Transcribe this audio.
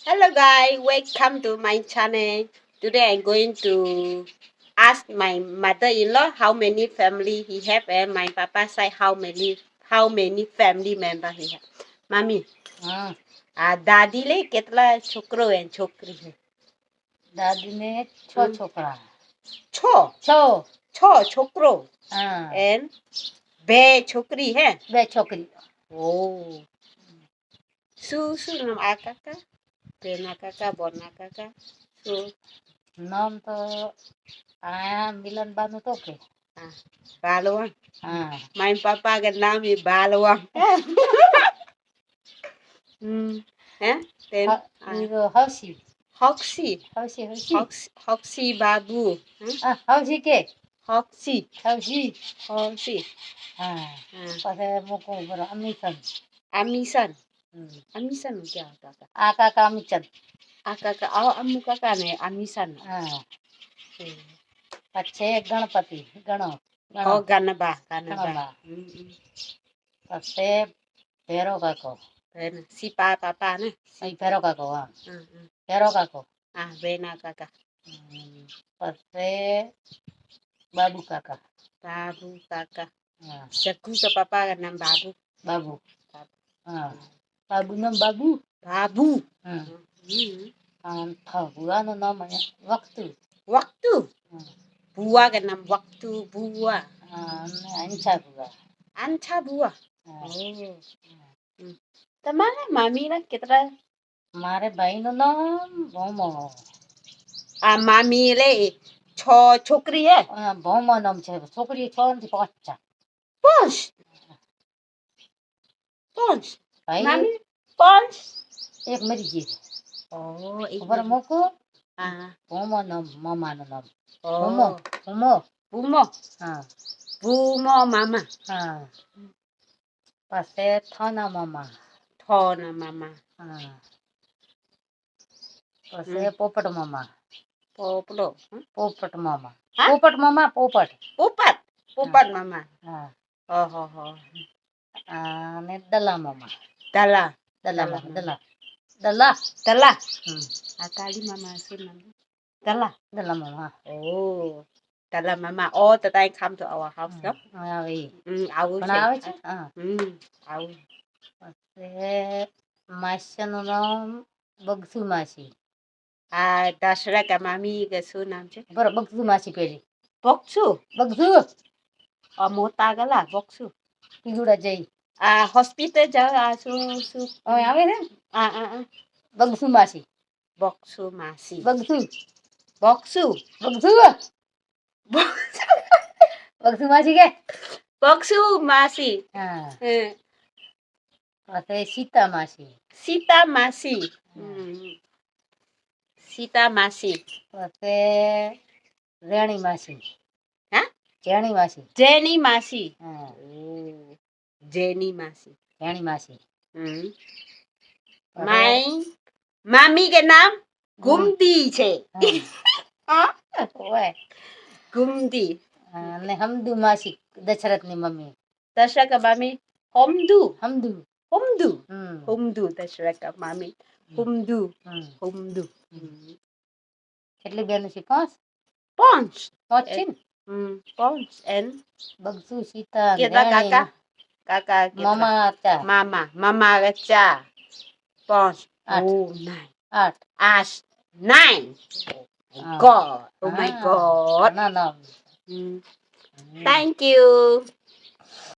Hello guys, welcome to my channel. Today I'm going to ask my mother-in-law how many family he have and my papa say how many family member he have. Mami, દાદી લે કેટલા છોકરો and છોકરી છે? દાદીને છ છોકરા. છ છોકરો and બે છોકરી હે? બે છોકરી. Oh. શું નામ આ કાકા? બેના કાકા, બોના કાકા? શું નામ તો આ મિલનબાનું તો કે બાલવાન. હા My papa ka naam is Balwang. Then હવસી Hoxie. હવસી હવસી Hoxie Babu. હવસી કે Hoxie. હવસી Hoxie. હા પછી મૂકું બરો અમીસન Amisan. Amisan ક્યાં કાકા? આ કાકા અમીચંદ આ કાકા અમુ કાકા ને Amisan. હા પછી ગણપતિ ગણો ગણબા. પછી ભેરો કાકો Sipa papa ને ભેરો કાકો હા ભેરો કાકો બેના કાકા. પછી બાબુ કાકા બાબુ કાકા. હા શકુ ka papa ka naam Babu. Babu હા બાબુ નામ બાબુ બાબુ. ભુવાનું નામ વખતુ Waktu. Bua ka naam Waktu Bua. અને અંછા ભુવા Ancha Bua. તમારા મામીના કેટલા? મારે ભાઈનું નામ ભોમો મામી લે છ છોકરી હે? ભોમો નામ છે છોકરી 6 થી 5 છે. પાંચ ભાઈ મામી પાંચ. એક મરી ગઈ એક ખબર મૂકું ભોમો નામ મામાનું નામ ભોમો ભોમો ભૂમો. હા ભૂમો મામા. હા પછી થાના મામા થોના મામા. હા પછી પોપટ મામા પોપડો. પોપટ મામા હા? પોપટ મામા પોપટ પોપટ મામા. હા અને દલા મામા દલા. દલા મામા દલા દલા. આ કાળી મામા શું નામ? દલા. દલા મામા Oh. Dala mama. Oh, today come to our house, no? આવે આવું પણ આવે છે હા આવું. પછી માસીનું નામ બગસુ માસી દશરા કા મામી કે શું નામ છે? બરો બગસુ માસી પેલી બોક્સુ. બગસુ મોટા ગલા બોક્સુ. પીગુડા જઈ હોસ્પિટલ જાવ શું આવે ને બગસુ માસી બોક્સુ માસી. બગસુ બોક્સુ. બગસુ બગસુ માસી કે બોક્સુ માસી. હા પછી સીતા માસી સીતા માસી. સીતા માસી. પછી રેણી માસી હા જેણી માસી જેની માસી. હા જેની માસી. રેણી માસી માય મામી કે નામ ગુમતી છે. ગુમતી. અને હમદુ માસી દશરથની મમ્મી દશરથ કા મામી હમદુ. હમદુ હુમદુ દશરથ કા મામી હુમદુ. કેટલી બેન છે? 5 પાંચ. 5 છે ને પાંચ and બગસુ સીતા કેટલા કાકા? કાકા મામા હતા મામા ચાર. પાંચ. 8 9. God. Oh my God. ના ના Thank you.